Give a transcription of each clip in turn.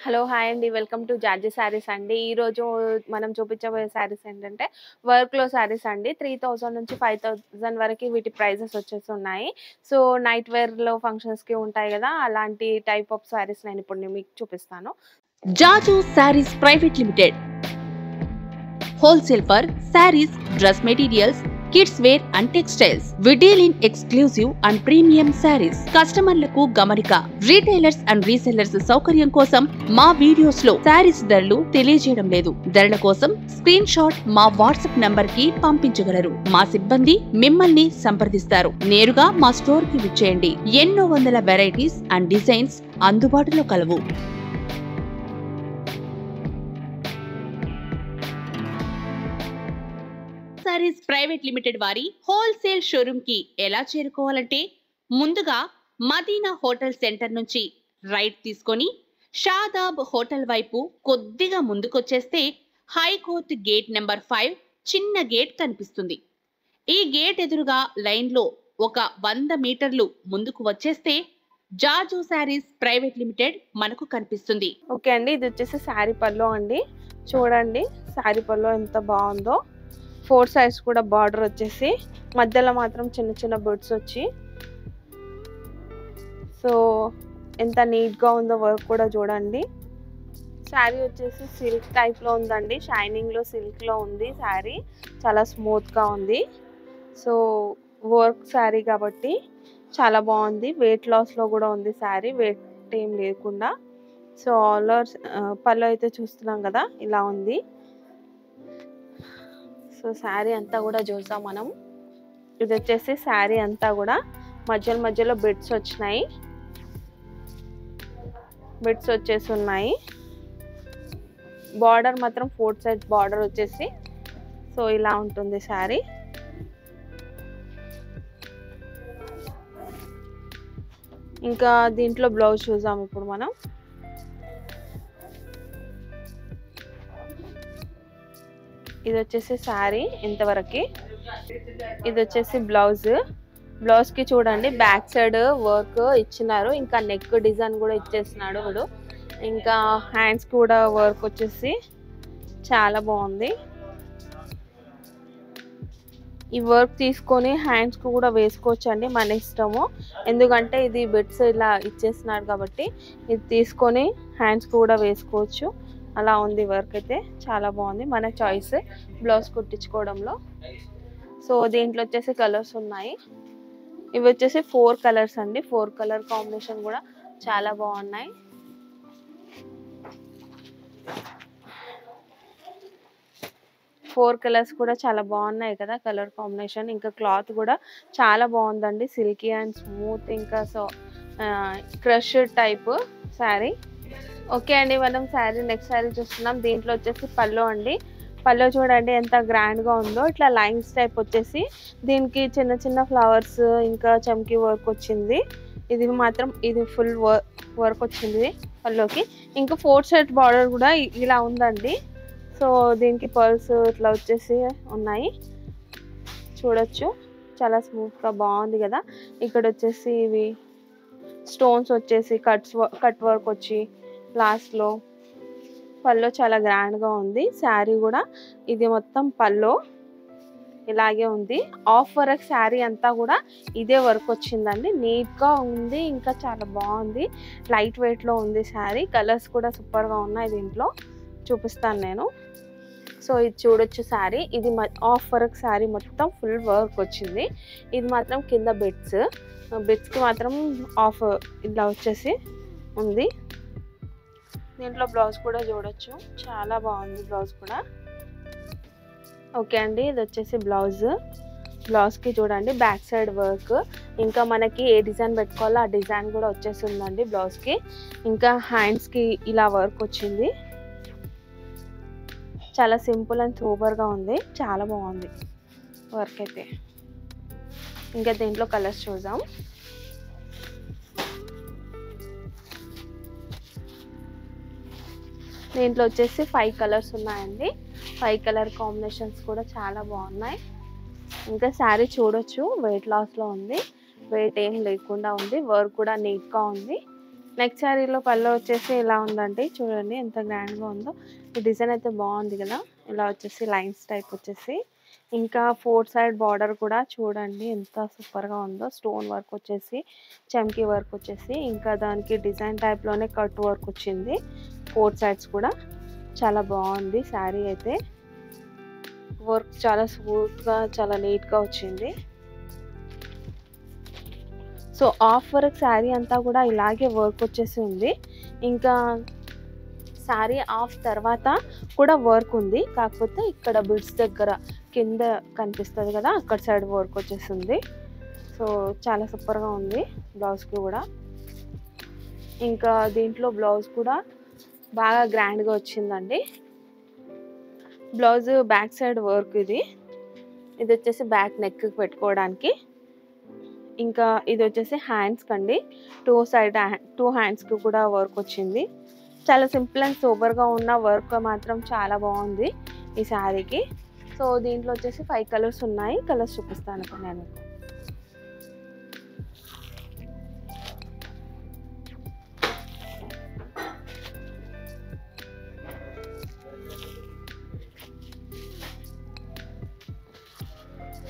Hello! Hi అండి. Welcome to George saris అండి. ఈరోజు మనం చూపించబోయే శారీస్ ఏంటంటే వర్క్‌లో శారీస్ అండి. 3000 నుంచి 5000 వరకి వీటి ప్రైజెస్ వచ్చేసున్నాయి. సో, నైట్ వేర్‌లో ఫంక్షన్స్‌కి ఉంటాయి గదా! అలాంటి టైప్ ఆఫ్ శారీస్ నేనిప్పుడు మీకు చూపిస్తాను. Jaju Saris private limited wholesale for saris, dress materials, kids wear and textiles. We deal in exclusive and premium saris. కస్టమర్లకు గమనిక, రీటైలర్స్ అండ్ రీసెల్లర్స్ సౌకర్యం కోసం మా వీడియోస్ లో శారీస్ ధరలు తెలియజేయడం లేదు. ధరల కోసం స్క్రీన్ షాట్ మా వాట్సాప్ నంబర్ కి పంపించగలరు. మా సిబ్బంది మిమ్మల్ని సంప్రదిస్తారు. నేరుగా మా స్టోర్ కి విచ్చేయండి. ఎన్నో వందల వెరైటీస్ అండ్ డిజైన్స్ అందుబాటులో కలవు. సారీస్ ప్రైవేట్ లిమిటెడ్ వారి హోల్సేల్ షోరూమ్ కి ఎలా చేరుకోవాలంటే ముందుగా మదీనా హోటల్ సెంటర్ నుంచి రైట్ తీసుకొని షాదాబ్ హోటల్ వైపు కొద్దిగా ముందుకొచ్చేస్తే హైకోర్ట్ గేట్ నెంబర్ 5 చిన్న గేట్ కనిపిస్తుంది. ఈ గేట్ ఎదురుగా లైన్లో ఒక 100 మీటర్లు ముందుకు వచ్చేస్తే జాజు శారీస్ ప్రైవేట్ లిమిటెడ్ మనకు కనిపిస్తుంది. ఓకే అండి. ఇది వచ్చేసి శారీ పల్లో అండి. చూడండి శారీ పల్లో ఎంత బావుందో. 4 సైడ్స్ కూడా బార్డర్ వచ్చేసి మధ్యలో మాత్రం చిన్న చిన్న బుట్స్ వచ్చి సో ఎంత నీట్‌గా ఉందో వర్క్ కూడా చూడండి. శారీ వచ్చేసి సిల్క్ టైప్‌లో ఉందండి. షైనింగ్‌లో సిల్క్‌లో ఉంది శారీ. చాలా స్మూత్‌గా ఉంది. సో వర్క్ శారీ కాబట్టి చాలా బాగుంది. వెయిట్ లాస్‌లో కూడా ఉంది శారీ. వెయిట్ ఏం లేకుండా. సో ఆల్ ఓవర్ పళ్ళు అయితే చూస్తున్నాం కదా! ఇలా ఉంది. సో శారీ అంతా కూడా చూసాం మనం. ఇది వచ్చేసి శారీ అంతా కూడా మధ్యలో బిట్స్ వచ్చినాయి. బిట్స్ వచ్చేసి ఉన్నాయి. బార్డర్ మాత్రం 4 సైడ్స్ బార్డర్ వచ్చేసి సో ఇలా ఉంటుంది శారీ. ఇంకా దీంట్లో బ్లౌజ్ చూద్దాం ఇప్పుడు మనం. ఇది వచ్చేసి శారీ ఇంతవరకు. ఇది వచ్చేసి బ్లౌజ్ కి చూడండి బ్యాక్ సైడ్ వర్క్ ఇచ్చినారు. ఇంకా నెక్ డిజైన్ కూడా ఇచ్చేసినాడు వీడు. ఇంకా హ్యాండ్స్ కూడా వర్క్ వచ్చేసి చాలా బాగుంది. ఈ వర్క్ తీసుకొని హ్యాండ్స్ కు కూడా వేసుకోవచ్చు అండి, మన ఇష్టము. ఎందుకంటే ఇది బిట్స్ ఇలా ఇచ్చేసినాడు కాబట్టి ఇది తీసుకొని హ్యాండ్స్ కు కూడా వేసుకోవచ్చు. అలా ఉంది వర్క్ అయితే చాలా బాగుంది. మన చాయిస్ బ్లౌజ్ కుట్టించుకోవడంలో. సో దీంట్లో వచ్చేసి కలర్స్ ఉన్నాయి. ఇవి వచ్చేసి 4 కలర్స్ అండి. 4 కలర్ కాంబినేషన్ కూడా చాలా బాగున్నాయి. ఫోర్ కలర్స్ కూడా చాలా బాగున్నాయి కదా కలర్ కాంబినేషన్. ఇంకా క్లాత్ కూడా చాలా బాగుందండి. Silky and smooth. ఇంకా so crush type sari. Okay అండి, మనం శారీ నెక్స్ట్ శారీ చూస్తున్నాం. దీంట్లో వచ్చేసి పల్లో అండి. పల్లో చూడండి ఎంత గ్రాండ్గా ఉందో. ఇట్లా లైన్స్ టైప్ వచ్చేసి దీనికి చిన్న చిన్న ఫ్లవర్స్ ఇంకా చమ్కీ వర్క్ వచ్చింది. ఇది మాత్రం ఇది ఫుల్ వర్క్ వచ్చింది పల్లోకి. ఇంకా 4 సైడ్ బార్డర్ కూడా ఇలా ఉందండి. సో దీనికి పర్ల్స్ ఇట్లా వచ్చేసి ఉన్నాయి, చూడొచ్చు. చాలా స్మూత్గా బాగుంది కదా. ఇక్కడ వచ్చేసి ఇవి స్టోన్స్ వచ్చేసి కట్ వర్క్ వచ్చి లాస్ట్లో పల్లో చాలా గ్రాండ్గా ఉంది. శారీ కూడా ఇది మొత్తం పల్లో ఇలాగే ఉంది. ఆఫ్ వర్క్ శారీ అంతా కూడా ఇదే వర్క్ వచ్చిందండి. నీట్గా ఉంది. ఇంకా చాలా బాగుంది. లైట్ వెయిట్లో ఉంది శారీ. కలర్స్ కూడా సూపర్గా ఉన్నాయి. దీంట్లో చూపిస్తాను నేను. సో ఇది చూడొచ్చు శారీ. ఇది ఆఫ్ వర్క్ శారీ మొత్తం ఫుల్ వర్క్ వచ్చింది. ఇది మాత్రం కింద బిట్స్కి మాత్రం ఆఫ్ ఇలా వచ్చేసి ఉంది. దీంట్లో బ్లౌజ్ కూడా చూడొచ్చు. చాలా బాగుంది బ్లౌజ్ కూడా. ఓకే అండి, ఇది వచ్చేసి బ్లౌజ్కి చూడండి బ్యాక్ సైడ్ వర్క్. ఇంకా మనకి ఏ డిజైన్ పెట్టుకోవాలో ఆ డిజైన్ కూడా వచ్చేసిందండి బ్లౌజ్కి. ఇంకా హ్యాండ్స్కి ఇలా వర్క్ వచ్చింది. చాలా సింపుల్ అండ్ సూపర్గా ఉంది. చాలా బాగుంది వర్క్ అయితే. ఇంకా దీంట్లో కలర్స్ చూద్దాం. దీంట్లో వచ్చేసి 5 కలర్స్ ఉన్నాయండి. 5 కలర్ కాంబినేషన్స్ కూడా చాలా బాగున్నాయి. ఇంకా శారీ చూడొచ్చు వెయిట్ లాస్లో ఉంది. వెయిట్ ఏం లేకుండా ఉంది. వర్క్ కూడా నీట్గా ఉంది. నెక్స్ట్ శారీలో పళ్ళు వచ్చేసి ఇలా ఉందండి. చూడండి ఎంత గ్రాండ్గా ఉందో. ఈ డిజైన్ అయితే బాగుంది కదా. ఇలా వచ్చేసి లైన్స్ టైప్ వచ్చేసి, ఇంకా 4 సైడ్ బార్డర్ కూడా చూడండి ఎంత సూపర్గా ఉందో. స్టోన్ వర్క్ వచ్చేసి, చమ్కీ వర్క్ వచ్చేసి, ఇంకా దానికి డిజైన్ టైప్లోనే కట్ వర్క్ వచ్చింది 4 సైడ్స్ కూడా. చాలా బాగుంది శారీ అయితే. వర్క్ చాలా స్మూత్గా చాలా నీట్గా వచ్చింది. సో ఆఫ్ వర్క్ శారీ అంతా కూడా ఇలాగే వర్క్ వచ్చేసి ఉంది. ఇంకా శారీ ఆఫ్ తర్వాత కూడా వర్క్ ఉంది, కాకపోతే ఇక్కడ బిడ్స్ దగ్గర కింద కనిపిస్తుంది కదా, అక్కడ సైడ్ వర్క్ వచ్చేసింది. సో చాలా సూపర్గా ఉంది బ్లౌజ్కి కూడా. ఇంకా దీంట్లో బ్లౌజ్ కూడా బాగా గ్రాండ్గా వచ్చిందండి. బ్లౌజ్ బ్యాక్ సైడ్ వర్క్ ఇది వచ్చేసి బ్యాక్ నెక్కి పెట్టుకోవడానికి. ఇంకా ఇది వచ్చేసి హ్యాండ్స్కి అండి. 2 హ్యాండ్స్కి కూడా వర్క్ వచ్చింది. చాలా సింపుల్ అండ్ సూపర్గా ఉన్న వర్క్ మాత్రం చాలా బాగుంది ఈ శారీకి. సో దీంట్లో వచ్చేసి 5 కలర్స్ ఉన్నాయి. కలర్స్ చూపిస్తాను ఇప్పుడు నేను.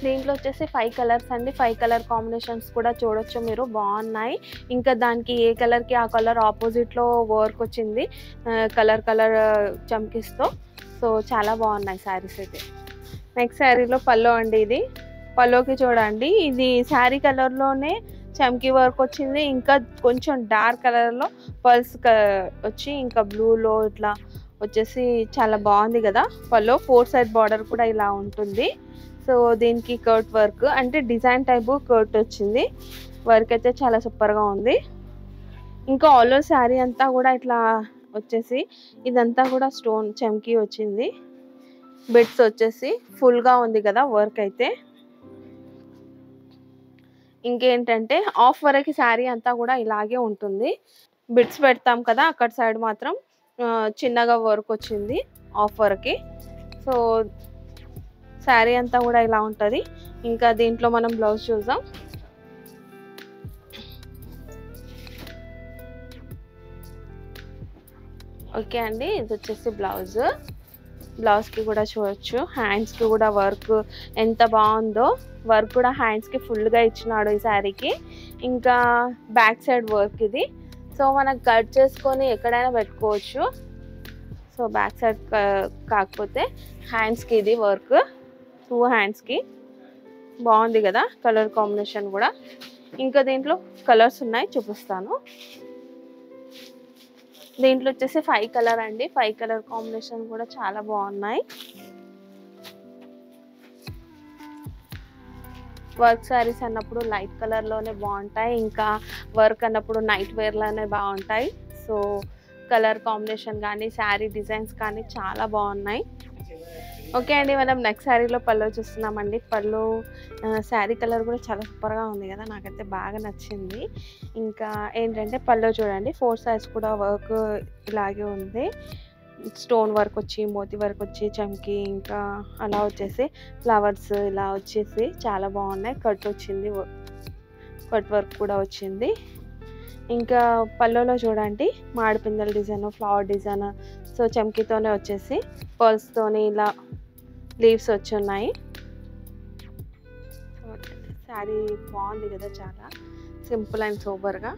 దీంట్లో వచ్చేసి 5 కలర్స్ అండి. 5 కలర్ కాంబినేషన్స్ కూడా చూడొచ్చు మీరు, బాగున్నాయి. ఇంకా దానికి ఏ కలర్కి ఆ కలర్ ఆపోజిట్లో వర్క్ వచ్చింది కలర్ చమ్కీస్తో. సో చాలా బాగున్నాయి శారీస్ అయితే. నెక్స్ట్ శారీలో పల్లో అండి. ఇది పల్లోకి చూడండి, ఇది శారీ కలర్లోనే చమ్కీ వర్క్ వచ్చింది. ఇంకా కొంచెం డార్క్ కలర్లో పల్స్ వచ్చి, ఇంకా బ్లూలో ఇట్లా వచ్చేసి చాలా బాగుంది కదా పల్లో. 4 సైడ్ బార్డర్ కూడా ఇలా ఉంటుంది. సో దీనికి కర్ట్ వర్క్ అంటే డిజైన్ టైపు కర్ట్ వచ్చింది. వర్క్ అయితే చాలా సూపర్గా ఉంది. ఇంకా ఆల్ ఓవర్ శారీ అంతా కూడా ఇట్లా వచ్చేసి ఇదంతా కూడా స్టోన్ చమ్కీ వచ్చింది. బిట్స్ వచ్చేసి ఫుల్గా ఉంది కదా వర్క్ అయితే. ఇంకేంటంటే ఆఫ్ వరకు శారీ అంతా కూడా ఇలాగే ఉంటుంది. బిట్స్ పెడతాం కదా, అక్కడ సైడ్ మాత్రం చిన్నగా వర్క్ వచ్చింది ఆఫ్ వరకి. సో శారీ అంతా కూడా ఇలా ఉంటుంది. ఇంకా దీంట్లో మనం బ్లౌజ్ చూద్దాం. ఓకే అండి, ఇది వచ్చేసి బ్లౌజ్కి కూడా చూడొచ్చు. హ్యాండ్స్కి కూడా వర్క్ ఎంత బాగుందో. వర్క్ కూడా హ్యాండ్స్కి ఫుల్గా ఇచ్చినాడు ఈ శారీకి. ఇంకా బ్యాక్ సైడ్ వర్క్ ఇది. సో మనకు కట్ చేసుకొని ఎక్కడైనా పెట్టుకోవచ్చు. సో బ్యాక్ సైడ్ కాకపోతే హ్యాండ్స్కి ఇది వర్క్ 2 హ్యాండ్స్కి బాగుంది కదా కలర్ కాంబినేషన్ కూడా. ఇంకా దీంట్లో కలర్స్ ఉన్నాయి, చూపిస్తాను. దీంట్లో వచ్చేసి 5 కలర్ అండి. 5 కలర్ కాంబినేషన్ కూడా చాలా బాగున్నాయి. వర్క్ శారీస్ అన్నప్పుడు లైట్ కలర్లోనే బాగుంటాయి. ఇంకా వర్క్ అన్నప్పుడు నైట్ వేర్లోనే బాగుంటాయి. సో కలర్ కాంబినేషన్ కానీ శారీ డిజైన్స్ కానీ చాలా బాగున్నాయి. ఓకే అండి, మనం నెక్స్ట్ శారీలో పళ్ళు చూస్తున్నామండి. పళ్ళు శారీ కలర్ కూడా చాలా సూపర్గా ఉంది కదా, నాకైతే బాగా నచ్చింది. ఇంకా ఏంటంటే పళ్ళు చూడండి 4 సైడ్స్ కూడా వర్క్ ఇలాగే ఉంది. స్టోన్ వర్క్ వచ్చి, మోతీ వర్క్ వచ్చి, చమ్కీ, ఇంకా అలా వచ్చేసి ఫ్లవర్స్ ఇలా వచ్చేసి చాలా బాగున్నాయి. కట్ వచ్చింది, కట్ వర్క్ కూడా వచ్చింది. ఇంకా పళ్ళులో చూడండి మామిడిపిందల డిజైన్, ఫ్లవర్ డిజైన్. సో చమ్కీతోనే వచ్చేసి పర్ల్స్తోని ఇలా లీవ్స్ వచ్చి ఉన్నాయి. శారీ బాగుంది కదా, చాలా సింపుల్ అండ్ సూపర్గా.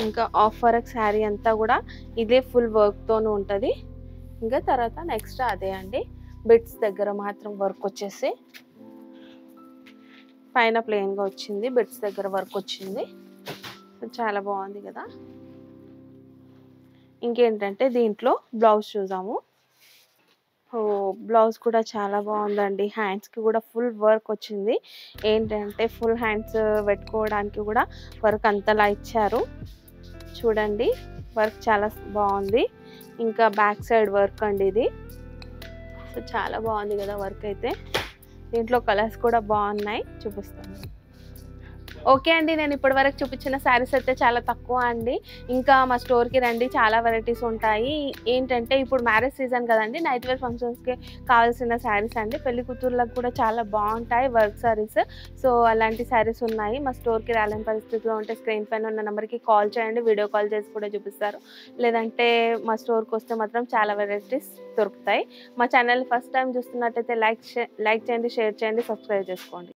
ఇంకా ఆఫ్ వర్క్ శారీ అంతా కూడా ఇదే ఫుల్ వర్క్తోనే ఉంటుంది. ఇంకా తర్వాత నెక్స్ట్ అదే అండి, బిట్స్ దగ్గర మాత్రం వర్క్ వచ్చేసి పైన ప్లెయిన్గా వచ్చింది, బిట్స్ దగ్గర వర్క్ వచ్చింది. చాలా బాగుంది కదా. ఇంకేంటంటే దీంట్లో బ్లౌజ్ చూద్దాము. బ్లౌజ్ కూడా చాలా బాగుందండి. హ్యాండ్స్కి కూడా ఫుల్ వర్క్ వచ్చింది. ఏంటంటే ఫుల్ హ్యాండ్స్ పెట్టుకోవడానికి కూడా వర్క్ అంతలా ఇచ్చారు. చూడండి వర్క్ చాలా బాగుంది. ఇంకా బ్యాక్ సైడ్ వర్క్ అండి ఇది. సో చాలా బాగుంది కదా వర్క్ అయితే. దీంట్లో కలర్స్ కూడా బాగున్నాయి, చూపిస్తాను. ఓకే అండి. నేను ఇప్పటివరకు చూపించిన శారీస్ అయితే చాలా తక్కువ అండి. ఇంకా మా స్టోర్‌కి రండి, చాలా వెరైటీస్ ఉంటాయి. ఏంటంటే ఇప్పుడు మ్యారేజ్ సీజన్ కదండీ! నైట్ వేర్ ఫంక్షన్స్‌కి కావాల్సిన శారీస్ అండి. పెళ్లి కూతుర్లకు కూడా చాలా బావుంటాయి వర్క్ శారీస్. సో, అలాంటి శారీస్ ఉన్నాయి. మా స్టోర్‌కి రాలేని పరిస్థితిలో ఉంటే స్క్రీన్ పైన ఉన్న నంబర్‌కి కాల్ చేయండి. వీడియో కాల్ చేసి కూడా చూపిస్తారు. లేదంటే మా స్టోర్‌కొస్తే మాత్రం చాలా వెరైటీస్ దొరుకుతాయి. మా ఛానల్‌ని ఫస్ట్ టైమ్ చూస్తున్నట్టయితే లైక్ చేయండి, షేర్ చేయండి, సబ్స్క్రైబ్ చేసుకోండి.